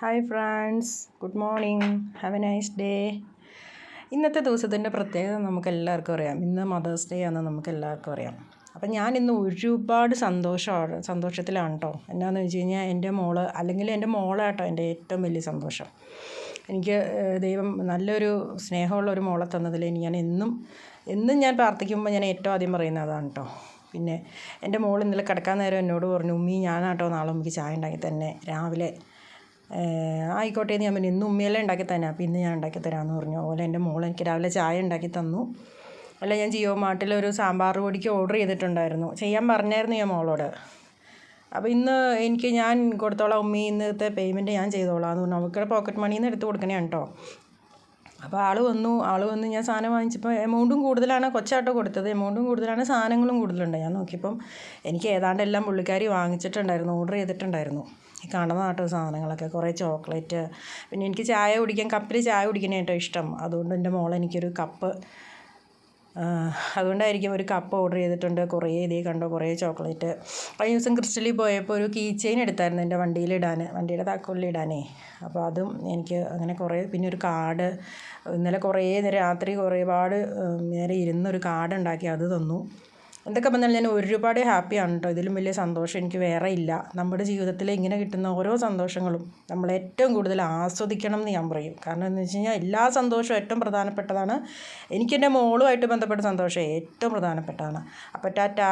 Hi friends, good morning, have A nice day. ഇന്നത്തെ ദിവസത്തിൻ്റെ പ്രത്യേകത നമുക്കെല്ലാവർക്കും അറിയാം. ഇന്ന് മദേഴ്സ് ഡേ ആണെന്ന് നമുക്കെല്ലാവർക്കും അറിയാം. അപ്പം ഞാൻ ഇന്ന് ഒരുപാട് സന്തോഷത്തിലാണ് കേട്ടോ. എന്നാന്ന് വെച്ച് കഴിഞ്ഞാൽ എൻ്റെ മോള് അല്ലെങ്കിൽ എൻ്റെ മോളാട്ടോ എൻ്റെ ഏറ്റവും വലിയ സന്തോഷം. എനിക്ക് ദൈവം നല്ലൊരു സ്നേഹമുള്ള ഒരു മോളെ തന്നതിൽ ഞാൻ എന്നും ഞാൻ പ്രാർത്ഥിക്കുമ്പോൾ ഞാൻ ഏറ്റവും ആദ്യം പറയുന്നത് അതാണ് കേട്ടോ. പിന്നെ എൻ്റെ മോൾ ഇന്നലെ കിടക്കാൻ നേരം എന്നോട് പറഞ്ഞു, ഉമ്മി ഞാനാട്ടോ നാളെ ഉമ്മിക്ക് ചായ ഉണ്ടാക്കി തന്നെ രാവിലെ. ആയിക്കോട്ടെ എന്ന് ഞാൻ പറഞ്ഞു, ഇന്ന് ഉമ്മിയെല്ലാം ഉണ്ടാക്കി തന്നെ, അപ്പോൾ ഇന്ന് ഞാൻ ഉണ്ടാക്കി തരാമെന്ന് പറഞ്ഞു. അതുപോലെ എൻ്റെ മോൾ എനിക്ക് രാവിലെ ചായ ഉണ്ടാക്കി തന്നു. അല്ല, ഞാൻ ജിയോ മാർട്ടിലൊരു സാമ്പാർ പൊടിക്ക് ഓർഡർ ചെയ്തിട്ടുണ്ടായിരുന്നു, ചെയ്യാൻ പറഞ്ഞായിരുന്നു ഞാൻ മോളോട്. അപ്പോൾ ഇന്ന് ഞാൻ കൊടുത്തോളാം ഉമ്മി, ഇന്നത്തെ പേയ്മെൻറ്റ് ഞാൻ ചെയ്തോളാം എന്ന് പറഞ്ഞു. അവൾക്ക് പോക്കറ്റ് മണിയിൽ നിന്ന് എടുത്ത് കൊടുക്കണേ കേട്ടോ. അപ്പോൾ ആൾ വന്ന് ഞാൻ സാധനം വാങ്ങിച്ചപ്പോൾ എമൗണ്ടും കൂടുതലാണ്, കൊച്ചാട്ടോ കൊടുത്തത്, എമൗണ്ടും കൂടുതലാണ്, സാധനങ്ങളും കൂടുതലുണ്ട്. ഞാൻ നോക്കിയപ്പം എനിക്ക് ഏതാണ്ട് എല്ലാം പുള്ളിക്കാരി വാങ്ങിച്ചിട്ടുണ്ടായിരുന്നു, ഓർഡർ ചെയ്തിട്ടുണ്ടായിരുന്നു. ഈ കാണുന്നതാട്ടോ സാധനങ്ങളൊക്കെ, കുറേ ചോക്ലേറ്റ്. പിന്നെ എനിക്ക് ചായ കുടിക്കാൻ കപ്പിൽ ചായ കുടിക്കണേട്ടോ ഇഷ്ടം. അതുകൊണ്ട് എൻ്റെ മോൾ എനിക്കൊരു കപ്പ്, അതുകൊണ്ടായിരിക്കും ഒരു കപ്പ് ഓർഡർ ചെയ്തിട്ടുണ്ട്. കുറേ ഇതേ കണ്ടോ, കുറേ ചോക്ലേറ്റ്. കഴിഞ്ഞ ദിവസം ക്രിസ്റ്റലിൽ പോയപ്പോൾ ഒരു കീ ചെയിൻ എടുത്തായിരുന്നു എൻ്റെ വണ്ടിയുടെ താക്കോലിലിടാനേ. അപ്പോൾ അതും എനിക്ക് അങ്ങനെ കുറേ, പിന്നെ ഒരു കാർഡ്, ഇന്നലെ കുറേ രാത്രി ഒരുപാട് നേരെ ഇരുന്നൊരു കാർഡ് ഉണ്ടാക്കി അത് തന്നു. എന്തൊക്കെ പറഞ്ഞാൽ ഞാൻ ഒരുപാട് ഹാപ്പിയാണ് കേട്ടോ. ഇതിലും വലിയ സന്തോഷം എനിക്ക് വേറെ ഇല്ല. നമ്മുടെ ജീവിതത്തിൽ ഇങ്ങനെ കിട്ടുന്ന ഓരോ സന്തോഷങ്ങളും നമ്മൾ ഏറ്റവും കൂടുതൽ ആസ്വദിക്കണം എന്ന് ഞാൻ പറയും. കാരണം എന്ന് വെച്ച് കഴിഞ്ഞാൽ എല്ലാ സന്തോഷവും ഏറ്റവും പ്രധാനപ്പെട്ടതാണ്. എനിക്കെൻ്റെ മോളുമായിട്ട് ബന്ധപ്പെട്ട സന്തോഷം ഏറ്റവും പ്രധാനപ്പെട്ടതാണ്. അപ്പോൾ ടാറ്റാ.